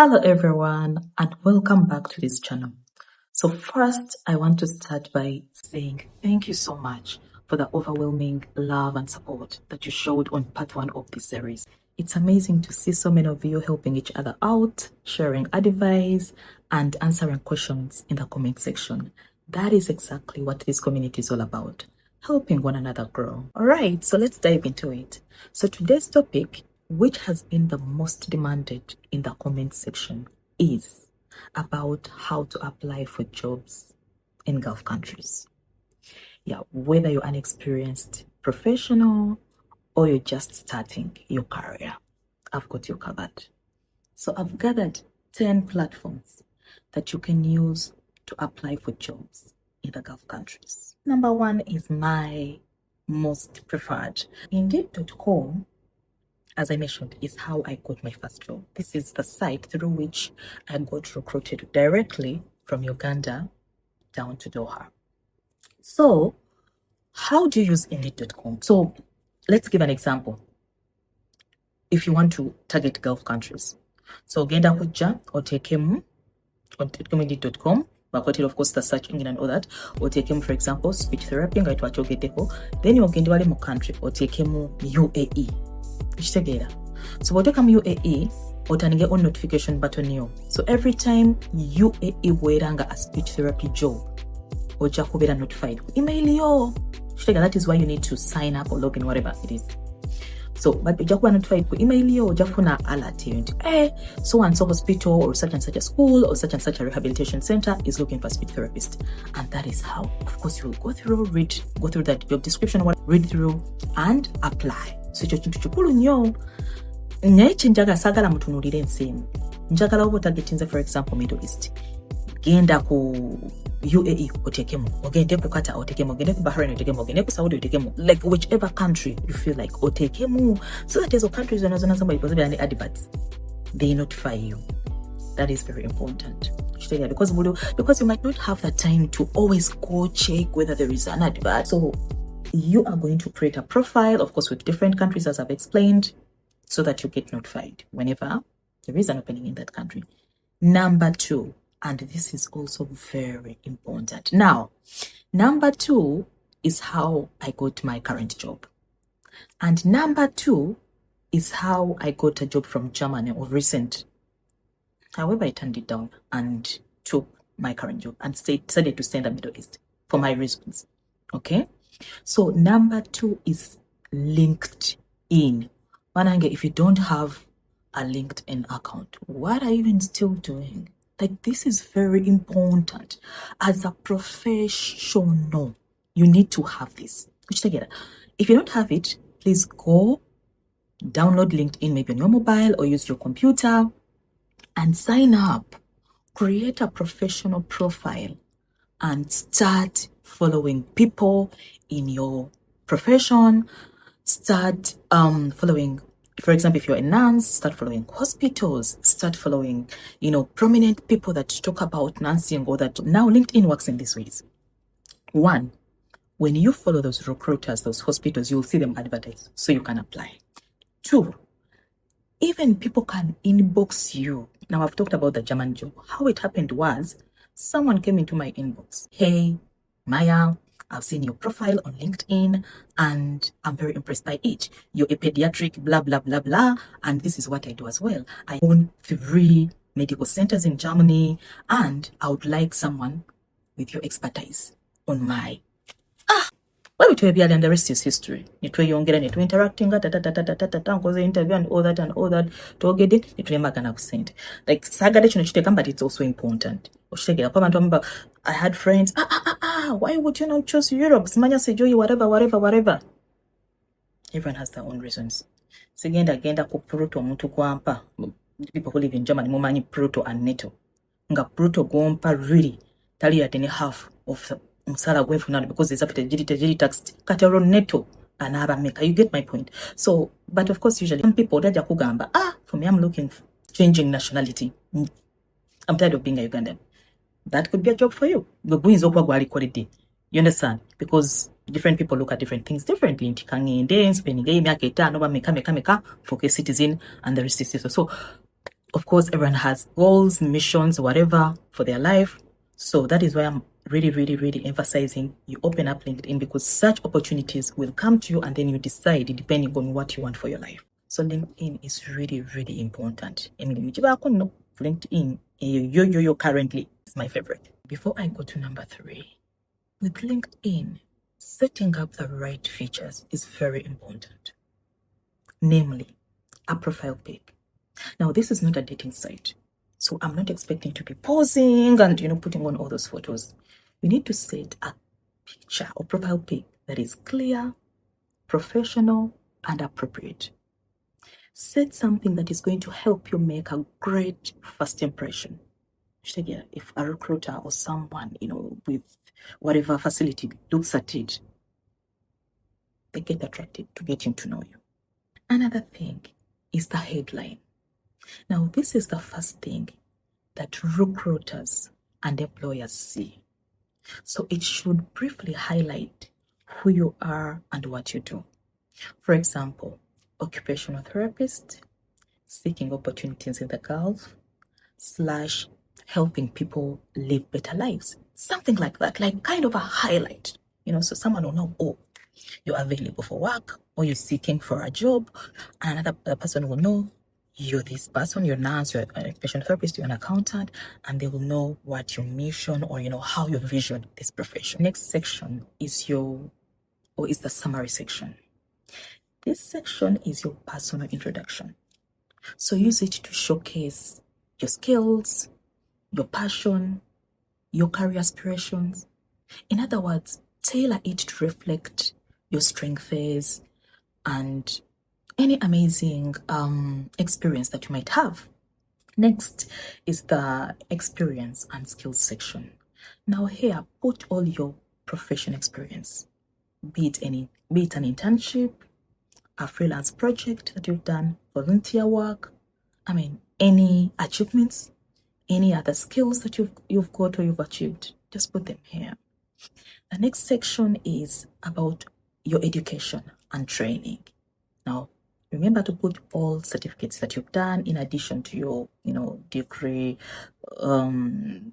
Hello everyone and welcome back to this channel. So first I want to start by saying thank you so much for the overwhelming love and support that you showed on part 1 of this series. It's amazing to see so many of you helping each other out, sharing advice and answering questions in the comment section. That is exactly what this community is all about, helping one another grow. Alright, so let's dive into it. So today's topic, which has been the most demanded in the comment section, is about how to apply for jobs in Gulf countries. Yeah, whether you're an experienced professional or you're just starting your career, I've got you covered. So I've gathered 10 platforms that you can use to apply for jobs in the Gulf countries. Number 1 is my most preferred. Indeed.com, as I mentioned, is how I got my first job. This is the site through which I got recruited directly from Uganda down to Doha. So, how do you use Indeed.com? So, let's give an example. If you want to target Gulf countries, so genda kujja otekemu Indeed.com, of course the search engine and all that, otekemu for example speech therapy nga twachogedeko, then ogende wale mu country otekemu UAE. So what come UAE otaninge on notification button yo. So every time UAE weranga a speech therapy job, oja kubera notified email yo. That is why you need to sign up or log in, whatever it is. So but oja kuba notified ku email yo, oja funa alert yo nti so and so hospital or such and such a school or such and such a rehabilitation center is looking for a speech therapist. And that is how, of course, you will go through that job description, read through and apply. So chintu kikulu nnyo naye kyenjaga sagala mutunulire ensiimu, njagala oba otagetinze for example Middle East, genda ku UAE otekemu, ogende ku Qatar otekemu, ogende ku Bahrain otekemu, ogende ku Saudi otekemu, like whichever country you feel like otekemu, so that ezo countries zonazona somebody possibly any adverts, they notify you. That is very important. Because you might not have the time to always go check whether there is an advert. So you are going to create a profile, of course, with different countries, as I've explained, so that you get notified whenever there is an opening in that country. Number 2, and this is also very important. Now, number 2 is how I got my current job. And number 2 is how I got a job from Germany of recent. However, I turned it down and took my current job and decided to stay in the Middle East for my reasons. Okay? So number 2 is LinkedIn. Wanange, if you don't have a LinkedIn account, what are you even still doing? Like, this is very important. As a professional, you need to have this. If you don't have it, please go download LinkedIn, maybe on your mobile or use your computer and sign up. Create a professional profile and start following people in your profession. Start following, for example, if you're a nurse, start following hospitals, start following, prominent people that talk about nursing or that. Now LinkedIn works in these ways. 1, when you follow those recruiters, those hospitals, you'll see them advertise, so you can apply. 2, even people can inbox you. Now I've talked about the German job. How it happened was, someone came into my inbox. Hey, Maya, I've seen your profile on LinkedIn and I'm very impressed by it. You're a pediatric, blah, blah, blah, blah. And this is what I do as well. I own 3 medical centers in Germany and I would like someone with your expertise on my... Why to be and the rest is history. You're interacting, interview and all that, to get it, it will send. Like, but it's also important. I had friends, why would you not choose Europe? Whatever. Everyone has their own reasons. Agenda ku Pluto muntu kwampa. People who live in Germany, mumanyi Pluto and NATO. Nga Pluto gwompa really, tali at any half of musala gwenfunana because there's a digitally taxed katero neto anaba maker. You get my point. So, but of course, usually some people daja kugamba, for me, I'm looking for changing nationality. I'm tired of being a Ugandan. That could be a job for you. You understand? Because different people look at different things differently. For citizen and the rest is so Of course, everyone has goals, missions, whatever for their life. So that is why I'm really emphasizing you open up LinkedIn, because such opportunities will come to you and then you decide depending on what you want for your life. So LinkedIn is really important. LinkedIn, yo currently is my favorite. Before I go to number 3, with LinkedIn, setting up the right features is very important. Namely, a profile pic. Now, this is not a dating site, so I'm not expecting to be posing and putting on all those photos. You need to set a picture or profile pic that is clear, professional, and appropriate. Set something that is going to help you make a great first impression. If a recruiter or someone with whatever facility looks at it, they get attracted to getting to know you. Another thing is the headline. Now, this is the first thing that recruiters and employers see. So it should briefly highlight who you are and what you do. For example, occupational therapist, seeking opportunities in the Gulf, / helping people live better lives. Something like that, like kind of a highlight, so someone will know, oh, you're available for work, or you're seeking for a job, and another person will know you're this person, you're a nurse, you're an occupational therapist, you're an accountant, and they will know what your mission or how you vision this profession. Next section is the summary section. This section is your personal introduction. So use it to showcase your skills, your passion, your career aspirations. In other words, tailor it to reflect your strengths and any amazing experience that you might have. Next is the experience and skills section. Now here, put all your professional experience, be it an internship, a freelance project that you've done, volunteer work, any achievements, any other skills that you've got or you've achieved, just put them here. The next section is about your education and training. Now, remember to put all certificates that you've done in addition to your, degree,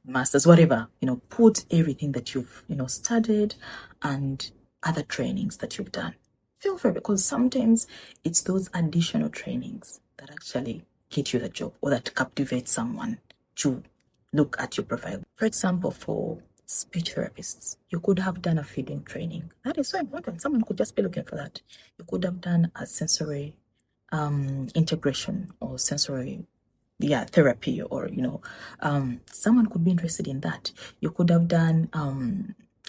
master's, whatever, put everything that you've, studied and other trainings that you've done. Feel free, because sometimes it's those additional trainings that actually get you the job or that captivate someone to look at your profile. For example, for speech therapists, you could have done a feeding training. That is so important. Someone could just be looking for that. You could have done a sensory integration or sensory therapy, or someone could be interested in that. You could have done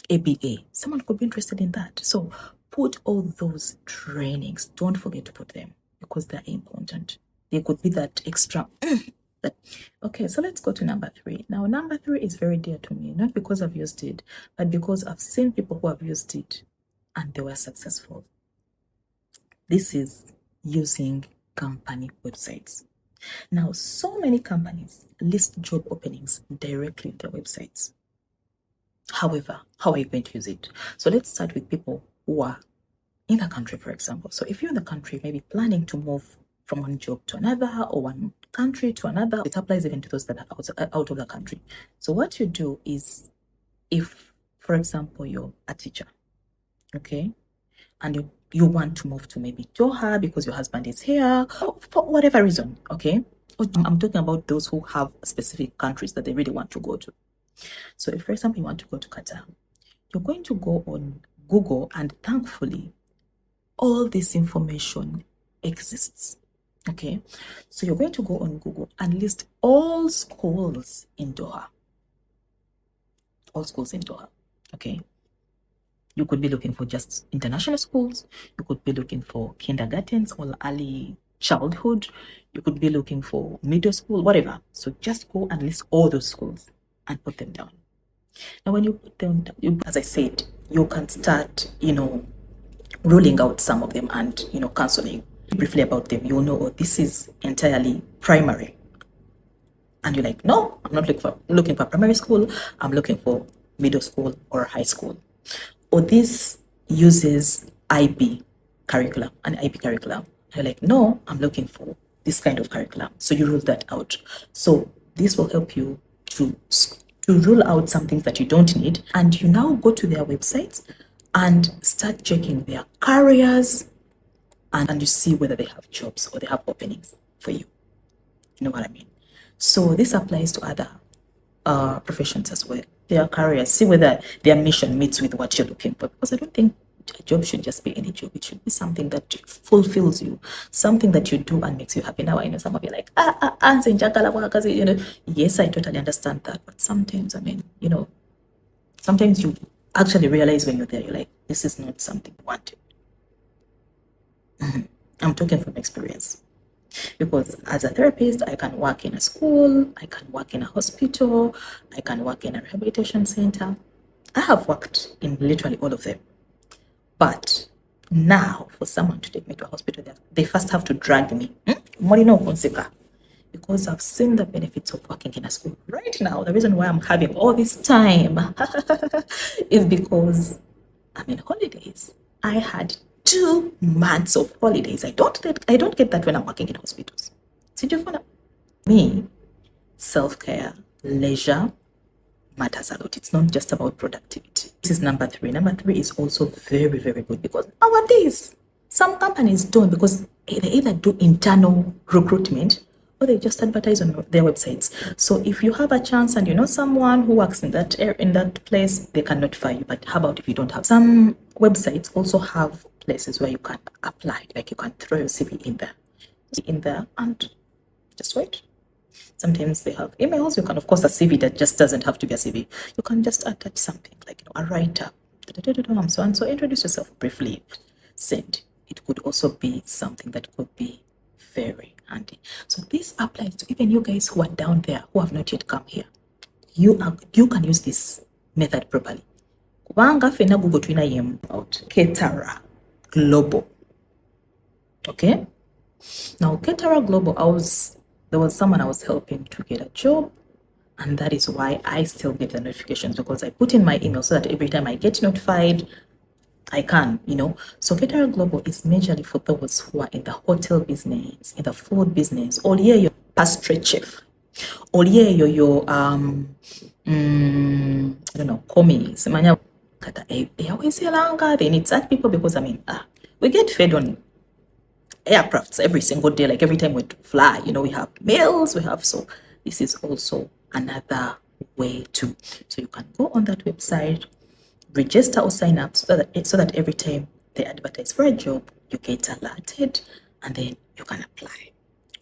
ABA. Someone could be interested in that. So put all those trainings. Don't forget to put them, because they're important. They could be that extra okay, so let's go to number 3. Now, number 3 is very dear to me, not because I've used it, but because I've seen people who have used it and they were successful. This is using company websites. Now, so many companies list job openings directly on their websites. However, how are you going to use it? So let's start with people who are in the country, for example. So if you're in the country, maybe planning to move from one job to another or one country to another, it applies even to those that are out of the country. So what you do is, if, for example, you're a teacher, okay, and you want to move to maybe Doha because your husband is here, for whatever reason, okay? I'm talking about those who have specific countries that they really want to go to. So if, for example, you want to go to Qatar, you're going to go on Google, and thankfully, all this information exists. Okay, so you're going to go on Google and list all schools in Doha. All schools in Doha. Okay. You could be looking for just international schools. You could be looking for kindergartens or early childhood. You could be looking for middle school, whatever. So just go and list all those schools and put them down. Now, when you put them down, as I said, you can start, ruling out some of them and, canceling. Briefly about them, you'll know, oh, this is entirely primary. And you're like, no, I'm not looking for primary school. I'm looking for middle school or high school. Or this uses IB curriculum, an IB curriculum. You're like, no, I'm looking for this kind of curriculum. So you rule that out. So this will help you to rule out some things that you don't need. And you now go to their websites and start checking their careers, and you see whether they have jobs or they have openings for you. You know what I mean? So this applies to other professions as well. Their careers, see whether their mission meets with what you're looking for. Because I don't think a job should just be any job. It should be something that fulfills you, something that you do and makes you happy. Now I know some of you are like, you know, yes, I totally understand that. But sometimes, I mean, you know, sometimes you actually realize when you're there, you're like, this is not something you wanted. I'm talking from experience. Because as a therapist, I can work in a school, I can work in a hospital, I can work in a rehabilitation center. I have worked in literally all of them. But now, for someone to take me to a hospital, they first have to drag me. Because I've seen the benefits of working in a school. Right now, the reason why I'm having all this time is because I'm in holidays. I had 2 months of holidays. I don't get that when I'm working in hospitals. Me, self-care, leisure matters a lot. It's not just about productivity. This is number 3. Number 3 is also very, very good because nowadays, some companies don't, because they either do internal recruitment or they just advertise on their websites. So if you have a chance and you know someone who works in that place, they can notify you. But how about if you don't have? Some websites also have places where you can apply, like you can throw your CV in there and just wait. Sometimes they have emails. You can, of course, a CV that just doesn't have to be a CV. You can just attach something like, you know, a write-up. So and so, introduce yourself briefly. Send. It could also be something that could be very handy. So this applies to even you guys who are down there who have not yet come here. You can use this method properly. Out Caterer Global. Okay. Now Caterer Global, there was someone I was helping to get a job, and that is why I still get the notifications, because I put in my email so that every time I get notified, I can, you know. So Caterer Global is majorly for those who are in the hotel business, in the food business, or your pastry chef, or your I don't know, commis. They need such people because I mean, we get fed on aircrafts every single day, like every time we fly, you know, we have meals, so this is also another way too. So you can go on that website, register or sign up so that every time they advertise for a job, you get alerted, and then you can apply.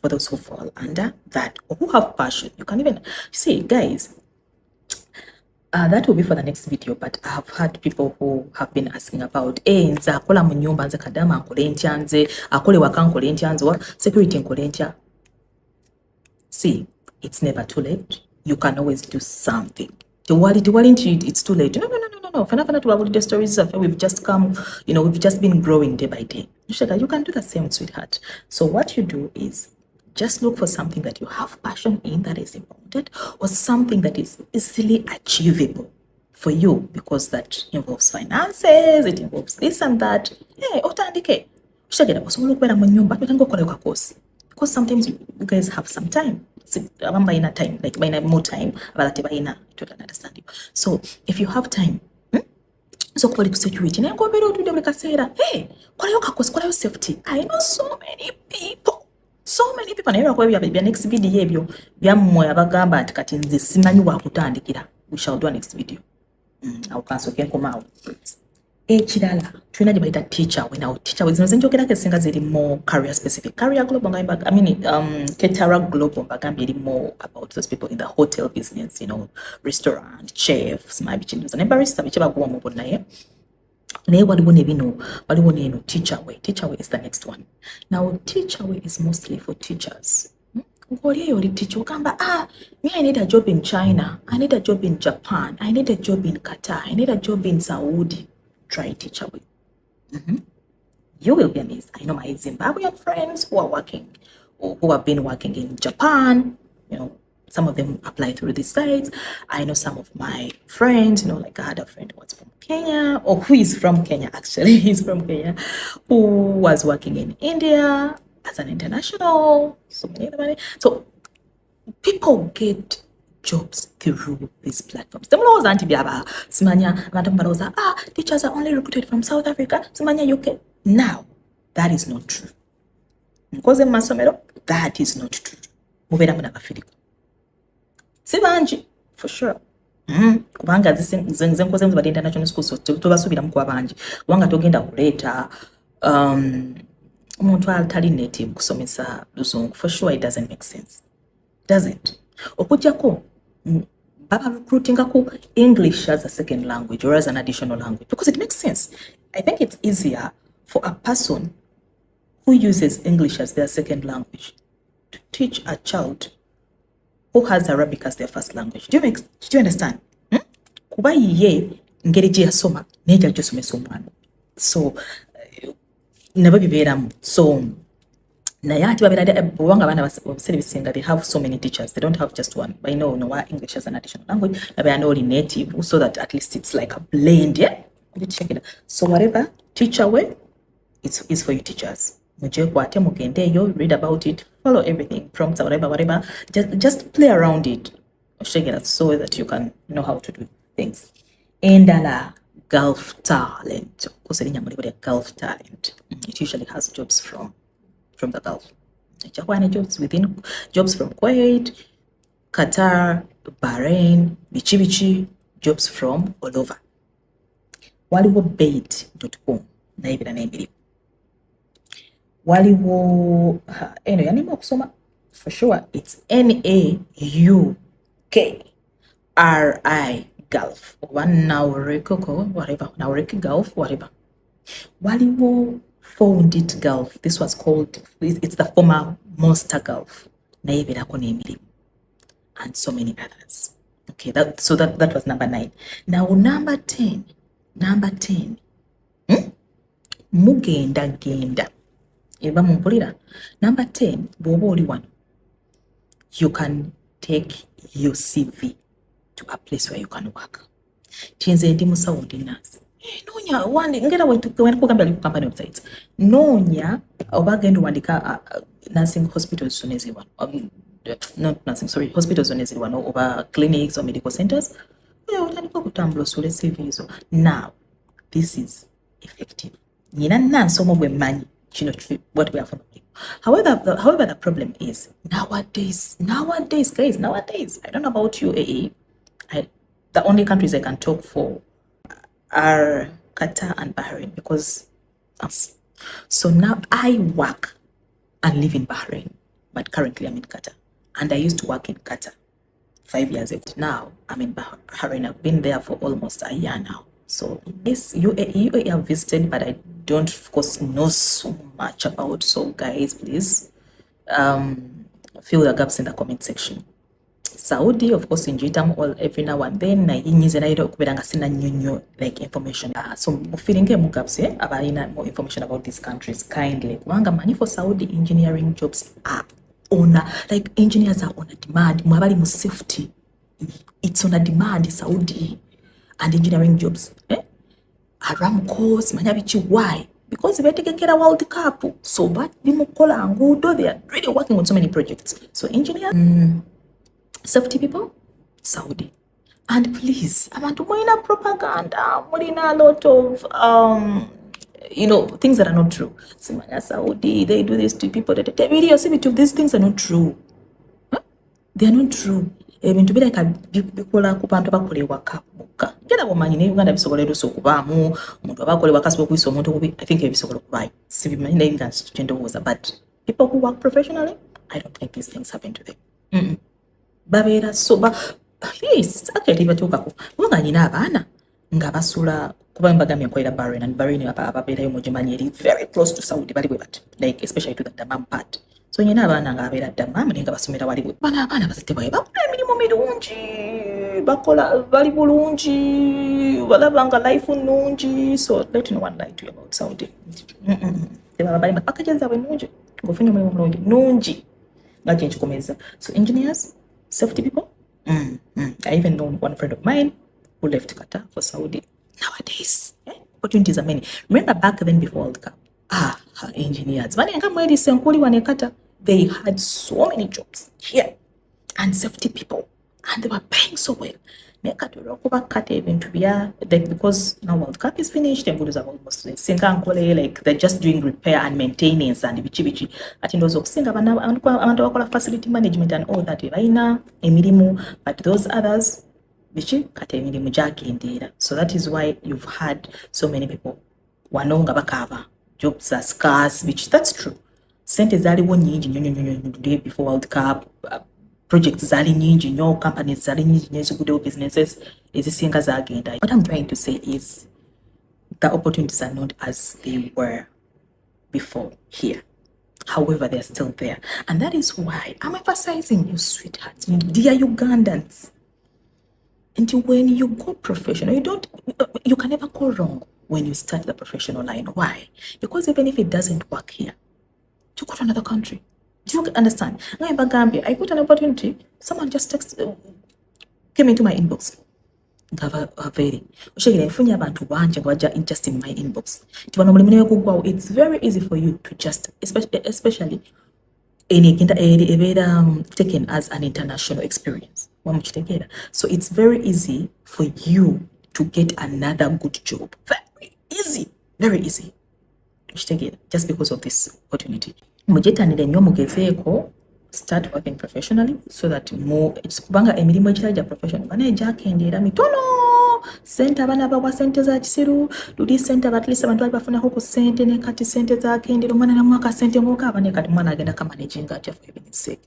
For those who fall under that or who have passion, you can even see, guys. That will be for the next video, but I have had people who have been asking about nze akola mu nyumba nze kadama nkole ntya nze akole waka nkole ntya nze wa security nkole ntya. See, it's never too late. You can always do something. It's too late. No. Fana to avoid the stories of we've just come, you know, we've just been growing day by day. You can do the same, sweetheart. So what you do is just look for something that you have passion in, that is important, or something that is easily achievable for you, because that involves finances, it involves this and that. Hey, otandike. You can go collect a course. Because sometimes you guys have some time. Like by more time, but I totally understand you. So if you have time, so call security. Hey, call safety. I know so many people. Naye lwakuba bya next video ebyo byammwe abagamba ati kati nze simanyi wakutandikira. We shall do a next video. Awo kansooke nkomaawo. Ekirala tulina gye bayita teacher we. Now teacher we zino zenjogerako ezisinga ziri more career specific. Career Global Caterer Global bagambye eri more about those people in the hotel business, you know, restaurant, chefs, mabikinduza ne barista bye baguwa mu naye. Naye waliwo neeno teacher way. Teacher way is the next one. Now teacher way is mostly for teachers. Oli teacher ugamba, me I need a job in China, I need a job in Japan, I need a job in Qatar, I need a job in Saudi. Try teacher way. You will be amazed. I know my Zimbabwean friends who are working or who have been working in Japan, you know, some of them apply through these sites. I know some of my friends, you know, like I had a friend who was from Kenya, or who is from Kenya actually, he's from Kenya, who was working in India. as an international, so many other money. So people get jobs through these platforms. Teachers are only recruited from South Africa. UK. Now, that is not true. Because in Masomero, that is not true. Sibanji, for sure. Kubanga zenkoze mu badi international schools so tubasubira mu kwabanji kubanga togenda kuleeta omuntu atali native kusomesa luzungu. For sure it doesn't make sense, doesn't. Okujjako baba recruiting ku English as a second language or as an additional language because it makes sense. I think it's easier for a person who uses English as their second language to teach a child who has Arabic as their first language. Do you understand? Kuba ye ngeri gye yasoma neja gyosomesa omwana. So nabo bibeeramu. So naye ati babeera bwanga abaana basere bisinga they have so many teachers. They don't have just one. But no English as an additional language. Nabeera only native so that at least it's like a blend. Yeah? Check it out. So whatever teacher way, it's for you teachers. Read about it, follow everything, prompts, whatever. Just play around it, so that you can know how to do things. And Gulf talent. Gulf talent. It usually has jobs from the Gulf. Jobs from Kuwait, Qatar, Bahrain, Bichi, jobs from all over. Waliwo.bait.com. Naibira naibiri. Waliwo yanima okusoma for sure it's NAUKRI Gulf or Naureki Gulf whatever. Waliwo found it Gulf. This was called, it's the former Monster Gulf. Naibirako n'emirimu and so many others. Okay, that was number 9. Now number 10. Mugenda. Number 10, one. You can take your CV to a place where you can work. Chinze ndi musawundi nasi. Nonya wandi ngera kugamba ali company websites. Nonya obagenda wandika nursing hospitals zonezibwa. Not nursing, sorry, hospitals zonezibwa no over clinics or medical centers. Otandika kutambula sule CV zo. Now, this is effective. Nina nansomo bwe manyi. What we are following. However, the problem is nowadays, guys, I don't know about UAE. The only countries I can talk for are Qatar and Bahrain because so now I work and live in Bahrain, but currently I'm in Qatar, and I used to work in Qatar 5 years ago. Now I'm in Bahrain. I've been there for almost a year now. So yes, UAE I've visited, but I don't, of course, know so much about. So guys, please fill the gaps in the comment section. Saudi, of course, in Jitam all every now and then. Na inyize na ilo kubera ngasina nyonyo like information. So feeling more gaps about more information about these countries kindly. Wanga money for Saudi engineering jobs are on like engineers are on a demand. Mwabali mu safety. It's on a demand Saudi. And engineering jobs. Aramco, Manyabichi, why? Because they're taking care of World Cup. So but they are really working on so many projects. So engineers, safety people, Saudi. And please, I want to monitor propaganda, monitor a lot of things that are not true. Saudi, they do this to people. These things are not true. They are not true. Ebintu bireka bikola ku bantu bakolewa kabuka ngera bomanyi ne Uganda bisobolera okubaamu omuntu abakolewa kasi okuyisa omuntu obubi. I think ebisobola okubayo sibimanyi naye nga kitendowooza, but people who work professionally, I don't think these things happen to them. Babeera so yes, akati batuukako kubanga nyina abaana nga basula kuba mbagambye nkolera Bahrain, and Bahrain ababeerayo mugimanyi eri very close to Saudi bali bwe bati, like especially to the Dammam part. So nyina abaana nga abeera Dammam nenga basomera wali bwe bana abaana bazadde baabwe bakola emirimu mirungi, bakola bali bulungi, balabanga life nnungi. So let no one lie to you about Saudi. Tebaba bali packages zaabwe nnungi, ng'ofunye omulimu mulungi nnungi nga kyenkikomeza. So engineers, safety people, I even know one friend of mine who left Qatar for Saudi. Nowadays, opportunities are many. Remember back then before World Cup, engineers. They had so many jobs here and safety people, and they were paying so well. Because now World Cup is finished, and are almost like they're just doing repair and maintenance and bichi. Ati ndozo kusinga abantu bakola facility management and all that baina emirimu, but those others bichi kati emirimu jagendera. So that is why you've had so many people wanonga bakava, jobs are scarce, which that's true. Sente zaliwo nyingi before World Cup. Projects zali nyingi nnyo, companies zali nyingi nnyo ezigudewo businesses ezisinga zagenda. What I'm trying to say is the opportunities are not as they were before here. However, they're still there. And that is why I'm emphasizing you, sweethearts, dear Ugandans. Until when you go professional, you can never go wrong when you start the professional line. Why? Because even if it doesn't work here, you go to another country. Do you understand? I got an opportunity. Someone just came into my inbox. Just in my inbox. It's very easy for you to just, especially taken as an international experience. So it's very easy for you to get another good job. Very easy. Very easy. Just because of this opportunity. Start working professionally so that more it's kubanga emirimu ekiraja professional bana ejakendera mitono sente abana bawa sente za kisiru luli sente at least abantu bafuna ko sente ne kati sente za kendera mwana na mwaka sente ngoka abane kati mwana agenda kama managing at for heaven's sake.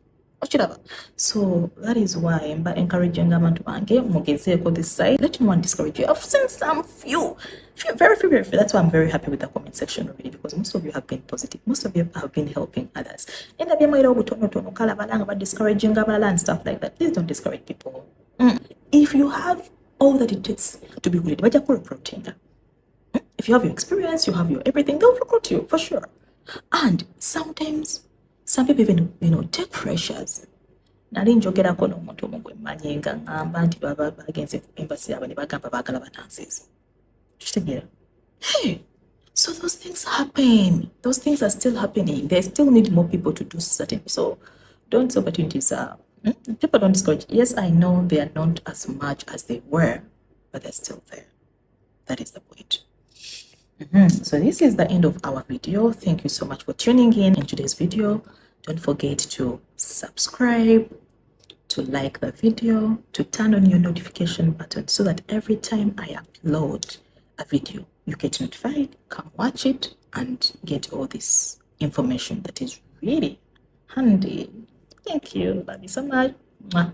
So that is why I'm encouraging abantu bange mugezeko this side. Let me one discourage you. I've seen some few very few. That's why I'm very happy with the comment section already, because most of you have been positive. Most of you have been helping others. And discouraging and stuff like that. Please don't discourage people. If you have all that it takes to be good, if you have your experience, you have your everything, they'll recruit you for sure. And sometimes some people even take freshers. Nali njogerako n'omuntu omu gwe mmanyi nga ngamba nti baba bagenze ku embassy yaabwe ne bagamba baagala banansiizo. Kitegeera? Hey, so those things happen. Those things are still happening. They still need more people to do certain. So don't opportunities are people don't discourage. Yes, I know they are not as much as they were, but they're still there. That is the point. So this is the end of our video. Thank you so much for tuning in today's video. Don't forget to subscribe, to like the video, to turn on your notification button so that every time I upload a video, you get notified, come watch it, and get all this information that is really handy. Thank you. Love you so much. Mwah.